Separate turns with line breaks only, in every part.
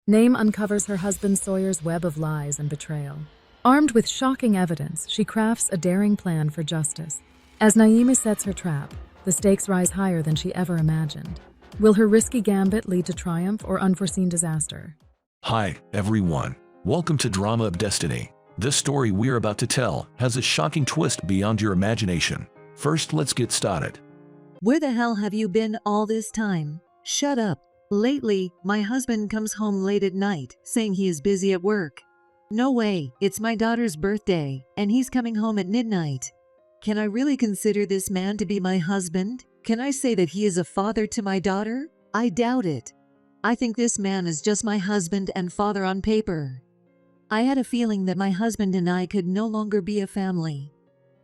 Name uncovers her husband Sawyer's web of lies and betrayal. Armed with shocking evidence, she crafts a daring plan for justice. As Naima sets her trap, the stakes rise higher than she ever imagined. Will her risky gambit lead to triumph or unforeseen disaster?
Hi, everyone. Welcome to Drama of Destiny. This story we're about to tell has a shocking twist beyond your imagination. First, let's get started.
Where the hell have you been all this time? Shut up. Lately, my husband comes home late at night, saying he is busy at work. No way, it's my daughter's birthday, and he's coming home at midnight. Can I really consider this man to be my husband? Can I say that he is a father to my daughter? I doubt it. I think this man is just my husband and father on paper. I had a feeling that my husband and I could no longer be a family.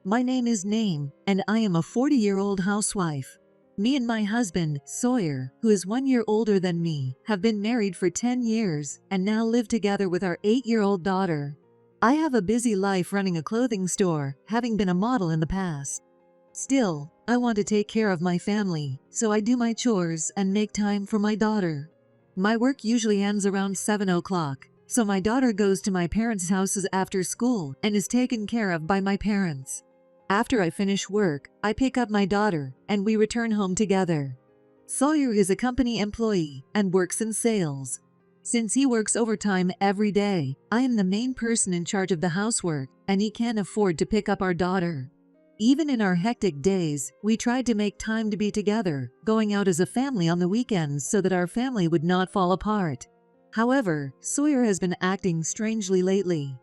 My name is Name, and I am a 40-year-old housewife. Me and my husband, Sawyer, who is 1 year older than me, have been married for 10 years and now live together with our 8-year-old daughter. I have a busy life running a clothing store, having been a model in the past. Still, I want to take care of my family, so I do my chores and make time for my daughter. My work usually ends around 7 o'clock, so my daughter goes to my parents' houses after school and is taken care of by my parents. After I finish work, I pick up my daughter, and we return home together. Sawyer is a company employee and works in sales. Since he works overtime every day, I am the main person in charge of the housework, and he can't afford to pick up our daughter. Even in our hectic days, we tried to make time to be together, going out as a family on the weekends so that our family would not fall apart. However, Sawyer has been acting strangely lately.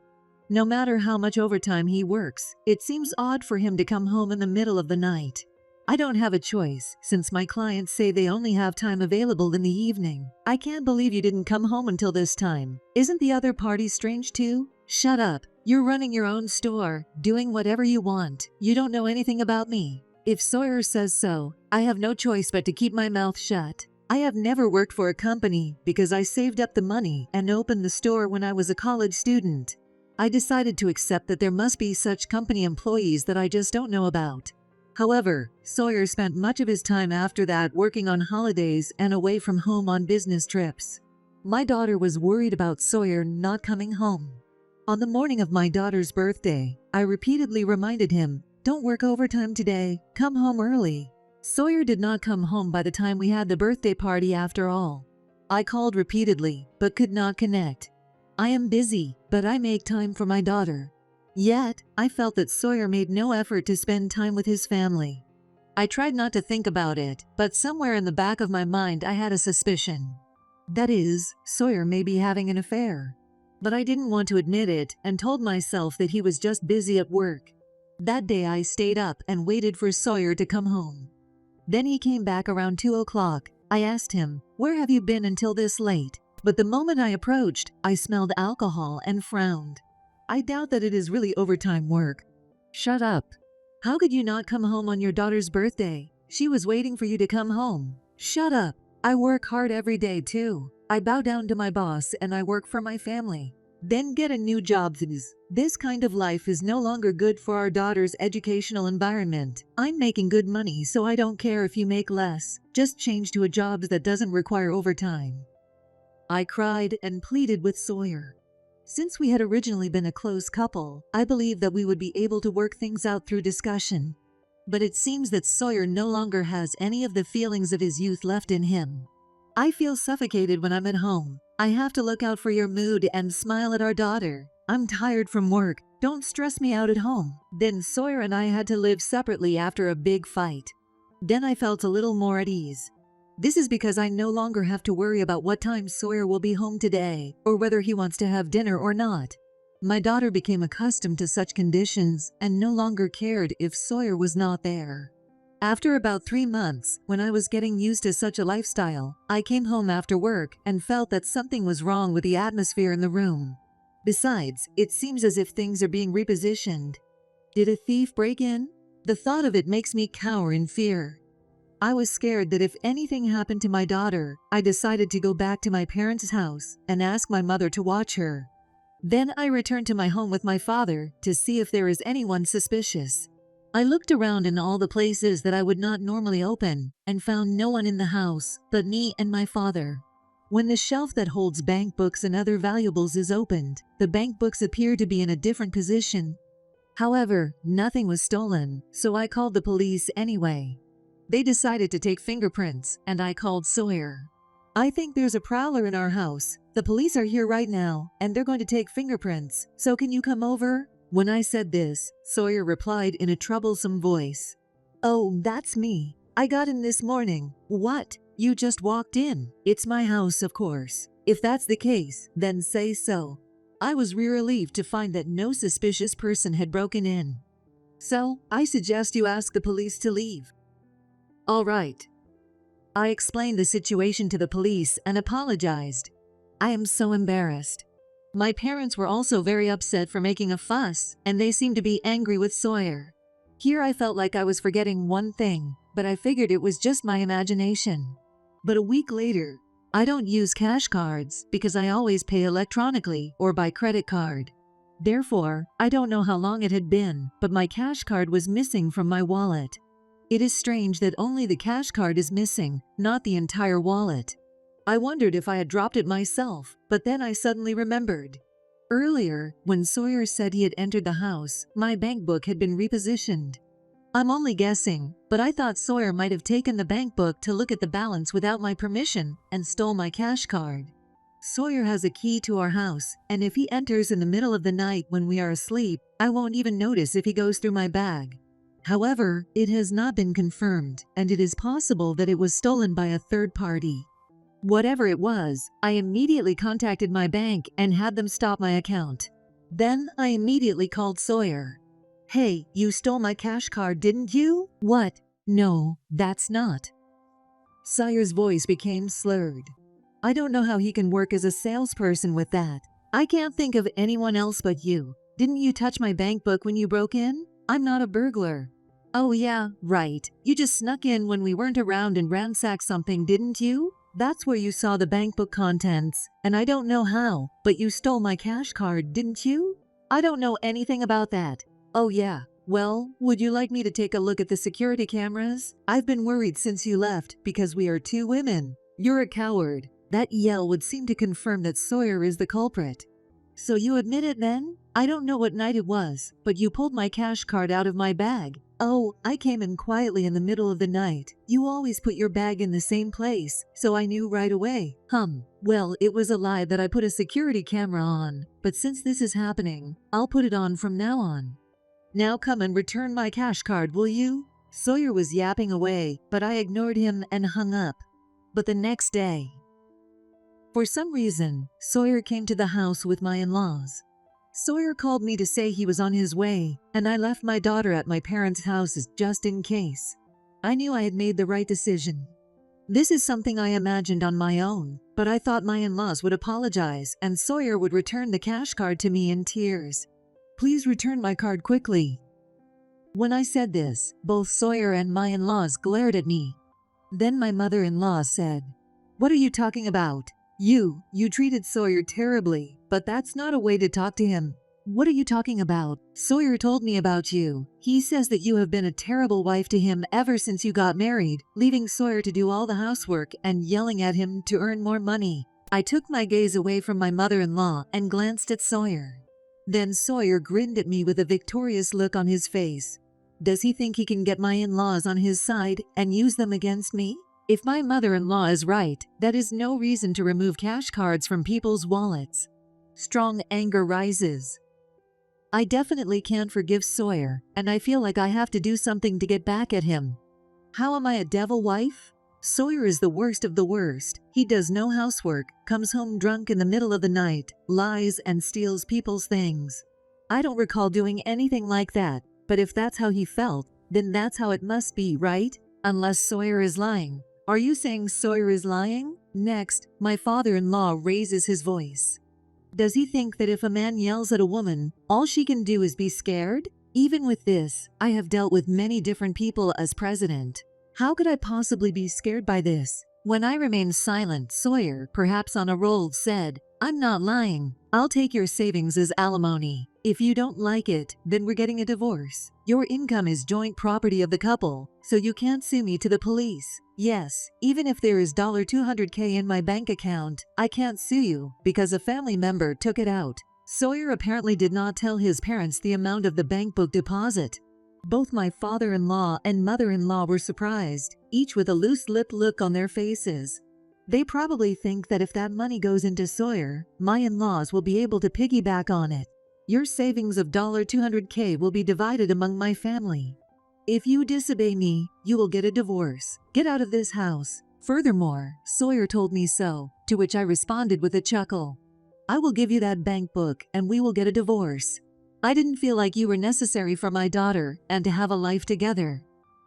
No matter how much overtime he works, it seems odd for him to come home in the middle of the night. I don't have a choice, since my clients say they only have time available in the evening. I can't believe you didn't come home until this time. Isn't the other party strange too? Shut up. You're running your own store, doing whatever you want. You don't know anything about me. If Sawyer says so, I have no choice but to keep my mouth shut. I have never worked for a company because I saved up the money and opened the store when I was a college student. I decided to accept that there must be such company employees that I just don't know about. However, Sawyer spent much of his time after that working on holidays and away from home on business trips. My daughter was worried about Sawyer not coming home. On the morning of my daughter's birthday, I repeatedly reminded him, "Don't work overtime today, come home early." Sawyer did not come home by the time we had the birthday party after all. I called repeatedly, but could not connect. I am busy, but I make time for my daughter. Yet, I felt that Sawyer made no effort to spend time with his family. I tried not to think about it, but somewhere in the back of my mind I had a suspicion. That is, Sawyer may be having an affair. But I didn't want to admit it and told myself that he was just busy at work. That day I stayed up and waited for Sawyer to come home. Then he came back around 2 o'clock. I asked him, "Where have you been until this late?" But the moment I approached, I smelled alcohol and frowned. I doubt that it is really overtime work. Shut up. How could you not come home on your daughter's birthday? She was waiting for you to come home. Shut up. I work hard every day too. I bow down to my boss and I work for my family. Then get a new job. This kind of life is no longer good for our daughter's educational environment. I'm making good money, so I don't care if you make less. Just change to a job that doesn't require overtime. I cried and pleaded with Sawyer. Since we had originally been a close couple, I believed that we would be able to work things out through discussion. But it seems that Sawyer no longer has any of the feelings of his youth left in him. I feel suffocated when I'm at home. I have to look out for your mood and smile at our daughter. I'm tired from work. Don't stress me out at home. Then Sawyer and I had to live separately after a big fight. Then I felt a little more at ease. This is because I no longer have to worry about what time Sawyer will be home today, or whether he wants to have dinner or not. My daughter became accustomed to such conditions and no longer cared if Sawyer was not there. After about 3 months, when I was getting used to such a lifestyle, I came home after work and felt that something was wrong with the atmosphere in the room. Besides, it seems as if things are being repositioned. Did a thief break in? The thought of it makes me cower in fear. I was scared that if anything happened to my daughter, I decided to go back to my parents' house and ask my mother to watch her. Then I returned to my home with my father to see if there is anyone suspicious. I looked around in all the places that I would not normally open and found no one in the house but me and my father. When the shelf that holds bank books and other valuables is opened, the bank books appear to be in a different position. However, nothing was stolen, so I called the police anyway. They decided to take fingerprints, and I called Sawyer. I think there's a prowler in our house. The police are here right now, and they're going to take fingerprints, so can you come over? When I said this, Sawyer replied in a troublesome voice. Oh, that's me. I got in this morning. What? You just walked in? It's my house, of course. If that's the case, then say so. I was relieved to find that no suspicious person had broken in. So, I suggest you ask the police to leave. All right. I explained the situation to the police and apologized. I am so embarrassed. My parents were also very upset for making a fuss, and they seemed to be angry with Sawyer. Here I felt like I was forgetting one thing, but I figured it was just my imagination. But a week later, I don't use cash cards because I always pay electronically or by credit card. Therefore, I don't know how long it had been, but my cash card was missing from my wallet. It is strange that only the cash card is missing, not the entire wallet. I wondered if I had dropped it myself, but then I suddenly remembered. Earlier, when Sawyer said he had entered the house, my bank book had been repositioned. I'm only guessing, but I thought Sawyer might have taken the bank book to look at the balance without my permission and stole my cash card. Sawyer has a key to our house, and if he enters in the middle of the night when we are asleep, I won't even notice if he goes through my bag. However, it has not been confirmed, and it is possible that it was stolen by a third party. Whatever it was, I immediately contacted my bank and had them stop my account. Then I immediately called Sawyer. Hey, you stole my cash card, didn't you? What? No, that's not. Sawyer's voice became slurred. I don't know how he can work as a salesperson with that. I can't think of anyone else but you. Didn't you touch my bank book when you broke in? I'm not a burglar. Oh yeah, right. You just snuck in when we weren't around and ransacked something, didn't you? That's where you saw the bank book contents, and I don't know how, but you stole my cash card, didn't you? I don't know anything about that. Oh yeah, well, would you like me to take a look at the security cameras? I've been worried since you left because we are two women. You're a coward. That yell would seem to confirm that Sawyer is the culprit. So you admit it then? I don't know what night it was, but you pulled my cash card out of my bag. Oh, I came in quietly in the middle of the night. You always put your bag in the same place, so I knew right away. Well, it was a lie that I put a security camera on, but since this is happening, I'll put it on from now on. Now come and return my cash card, will you? Sawyer was yapping away, but I ignored him and hung up. But the next day, for some reason, Sawyer came to the house with my in-laws. Sawyer called me to say he was on his way, and I left my daughter at my parents' house just in case. I knew I had made the right decision. This is something I imagined on my own, but I thought my in-laws would apologize and Sawyer would return the cash card to me in tears. Please return my card quickly. When I said this, both Sawyer and my in-laws glared at me. Then my mother-in-law said, "What are you talking about? You treated Sawyer terribly, but that's not a way to talk to him. What are you talking about? Sawyer told me about you. He says that you have been a terrible wife to him ever since you got married, leaving Sawyer to do all the housework and yelling at him to earn more money." I took my gaze away from my mother-in-law and glanced at Sawyer. Then Sawyer grinned at me with a victorious look on his face. Does he think he can get my in-laws on his side and use them against me? If my mother-in-law is right, that is no reason to remove cash cards from people's wallets. Strong anger rises. I definitely can't forgive Sawyer, and I feel like I have to do something to get back at him. How am I a devil wife? Sawyer is the worst of the worst. He does no housework, comes home drunk in the middle of the night, lies and steals people's things. I don't recall doing anything like that, but if that's how he felt, then that's how it must be, right? Unless Sawyer is lying. Are you saying Sawyer is lying? Next, my father-in-law raises his voice. Does he think that if a man yells at a woman, all she can do is be scared? Even with this, I have dealt with many different people as president. How could I possibly be scared by this? When I remained silent, Sawyer, perhaps on a roll, said, "I'm not lying. I'll take your savings as alimony." If you don't like it, then we're getting a divorce. Your income is joint property of the couple, so you can't sue me to the police. Yes, even if there is $200K in my bank account, I can't sue you because a family member took it out. Sawyer apparently did not tell his parents the amount of the bank book deposit. Both my father-in-law and mother-in-law were surprised, each with a loose-lipped look on their faces. They probably think that if that money goes into Sawyer, my in-laws will be able to piggyback on it. Your savings of $200K will be divided among my family. If you disobey me, you will get a divorce. Get out of this house. Furthermore, Sawyer told me so, to which I responded with a chuckle. I will give you that bank book and we will get a divorce. I didn't feel like you were necessary for my daughter and to have a life together.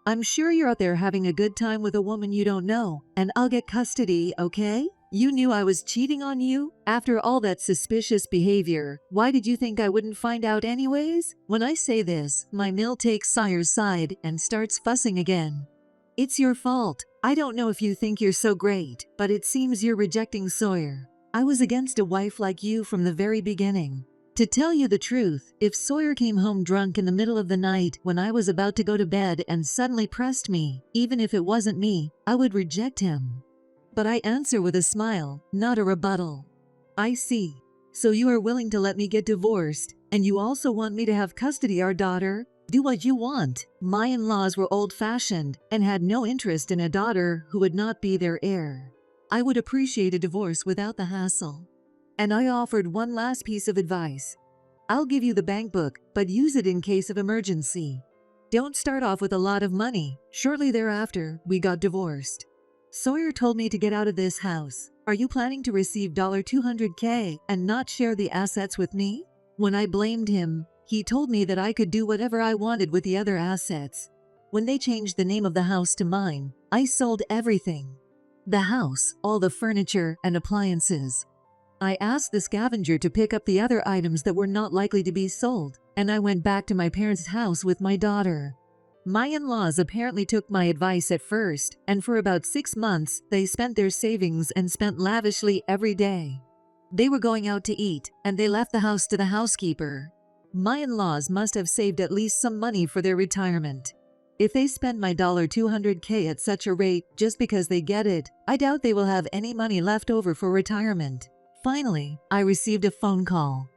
I'm sure you're out there having a good time with a woman you don't know, and I'll get custody, okay? You knew I was cheating on you? After all that suspicious behavior, why did you think I wouldn't find out anyways? When I say this, my mill takes Sawyer's side and starts fussing again. It's your fault. I don't know if you think you're so great, but it seems you're rejecting Sawyer. I was against a wife like you from the very beginning. To tell you the truth, if Sawyer came home drunk in the middle of the night when I was about to go to bed and suddenly pressed me, even if it wasn't me, I would reject him. But I answer with a smile, not a rebuttal. I see. So you are willing to let me get divorced, and you also want me to have custody of our daughter? Do what you want. My in-laws were old-fashioned and had no interest in a daughter who would not be their heir. I would appreciate a divorce without the hassle. And I offered one last piece of advice. I'll give you the bank book, but use it in case of emergency. Don't start off with a lot of money. Shortly thereafter, we got divorced. Sawyer told me to get out of this house. Are you planning to receive $200K and not share the assets with me? When I blamed him, he told me that I could do whatever I wanted with the other assets. When they changed the name of the house to mine, I sold everything. The house, all the furniture and appliances. I asked the scavenger to pick up the other items that were not likely to be sold, and I went back to my parents' house with my daughter. My in-laws apparently took my advice at first, and for about 6 months, they spent their savings and spent lavishly every day. They were going out to eat, and they left the house to the housekeeper. My in-laws must have saved at least some money for their retirement. If they spend my $200K at such a rate just because they get it, I doubt they will have any money left over for retirement. Finally, I received a phone call.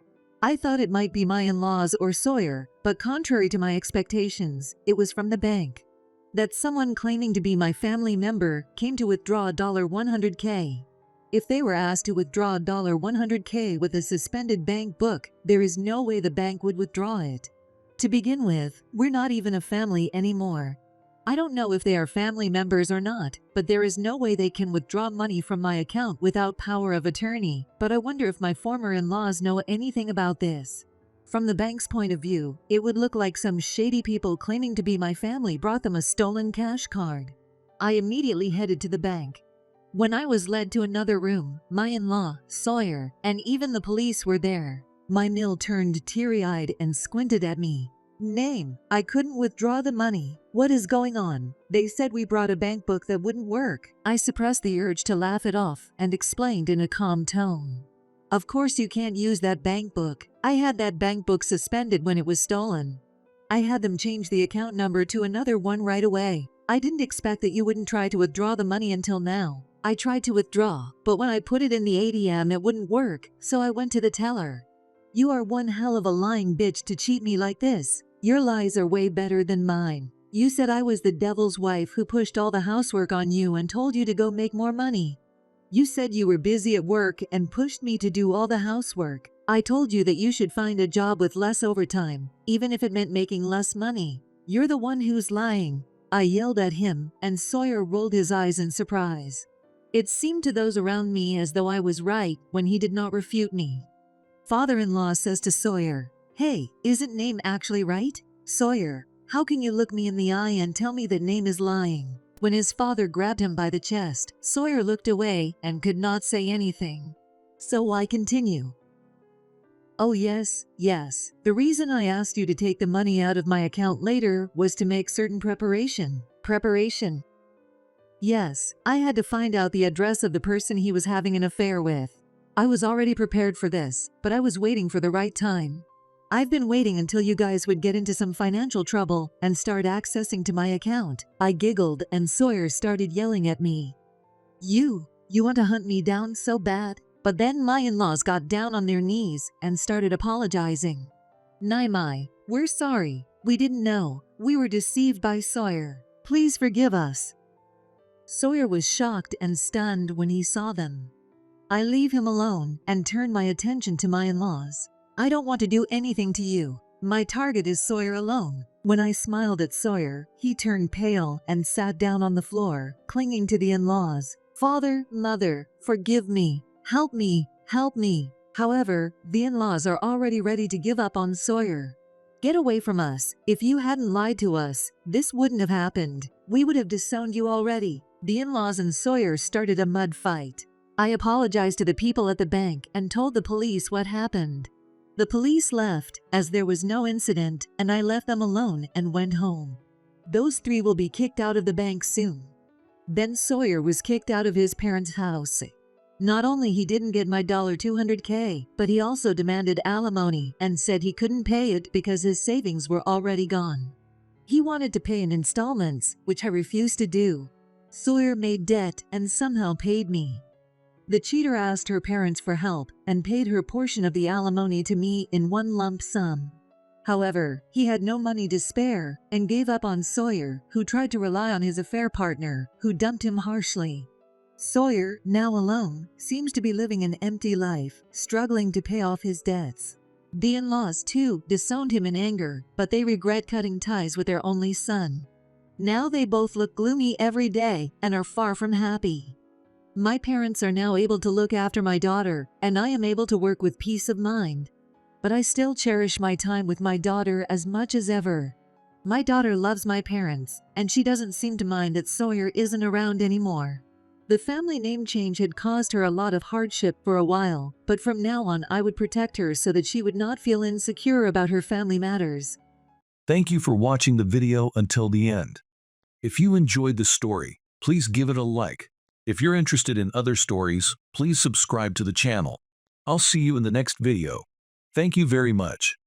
I thought it might be my in-laws or Sawyer, but contrary to my expectations, it was from the bank. That someone claiming to be my family member came to withdraw $100K. If they were asked to withdraw $100K with a suspended bank book, there is no way the bank would withdraw it. To begin with, we're not even a family anymore. I don't know if they are family members or not, but there is no way they can withdraw money from my account without power of attorney. But I wonder if my former in-laws know anything about this. From the bank's point of view, it would look like some shady people claiming to be my family brought them a stolen cash card. I immediately headed to the bank. When I was led to another room, my in-law, Sawyer, and even the police were there. My mill turned teary-eyed and squinted at me. Name, I couldn't withdraw the money. What is going on? They said we brought a bank book that wouldn't work. I suppressed the urge to laugh it off and explained in a calm tone. Of course you can't use that bank book. I had that bank book suspended when it was stolen. I had them change the account number to another one right away. I didn't expect that you wouldn't try to withdraw the money until now. I tried to withdraw, but when I put it in the ATM it wouldn't work, so I went to the teller. You are one hell of a lying bitch to cheat me like this. Your lies are way better than mine. You said I was the devil's wife who pushed all the housework on you and told you to go make more money. You said you were busy at work and pushed me to do all the housework. I told you that you should find a job with less overtime, even if it meant making less money. You're the one who's lying. I yelled at him, and Sawyer rolled his eyes in surprise. It seemed to those around me as though I was right when he did not refute me. Father-in-law says to Sawyer, "Hey, isn't Name actually right? Sawyer, how can you look me in the eye and tell me that Name is lying?" When his father grabbed him by the chest, Sawyer looked away and could not say anything. So I continue. Oh yes. The reason I asked you to take the money out of my account later was to make certain preparation. Preparation? Yes, I had to find out the address of the person he was having an affair with. I was already prepared for this, but I was waiting for the right time. I've been waiting until you guys would get into some financial trouble and start accessing to my account. I giggled and Sawyer started yelling at me. You want to hunt me down so bad? But then my in-laws got down on their knees and started apologizing. Naimai, we're sorry. We didn't know. We were deceived by Sawyer. Please forgive us. Sawyer was shocked and stunned when he saw them. I leave him alone and turn my attention to my in-laws. I don't want to do anything to you. My target is Sawyer alone. When I smiled at Sawyer, he turned pale and sat down on the floor, clinging to the in-laws. Father, mother, forgive me. Help me, help me. However, the in-laws are already ready to give up on Sawyer. Get away from us. If you hadn't lied to us, this wouldn't have happened. We would have disowned you already. The in-laws and Sawyer started a mud fight. I apologized to the people at the bank and told the police what happened. The police left, as there was no incident, and I left them alone and went home. Those three will be kicked out of the bank soon. Then Sawyer was kicked out of his parents' house. Not only he didn't get my $200K, but he also demanded alimony and said he couldn't pay it because his savings were already gone. He wanted to pay in installments, which I refused to do. Sawyer made debt and somehow paid me. The cheater asked her parents for help and paid her portion of the alimony to me in one lump sum. However, he had no money to spare and gave up on Sawyer, who tried to rely on his affair partner, who dumped him harshly. Sawyer, now alone, seems to be living an empty life, struggling to pay off his debts. The in-laws, too, disowned him in anger, but they regret cutting ties with their only son. Now they both look gloomy every day and are far from happy. My parents are now able to look after my daughter, and I am able to work with peace of mind. But I still cherish my time with my daughter as much as ever. My daughter loves my parents, and she doesn't seem to mind that Sawyer isn't around anymore. The family name change had caused her a lot of hardship for a while, but from now on I would protect her so that she would not feel insecure about her family matters.
Thank you for watching the video until the end. If you enjoyed the story, please give it a like. If you're interested in other stories, please subscribe to the channel. I'll see you in the next video. Thank you very much.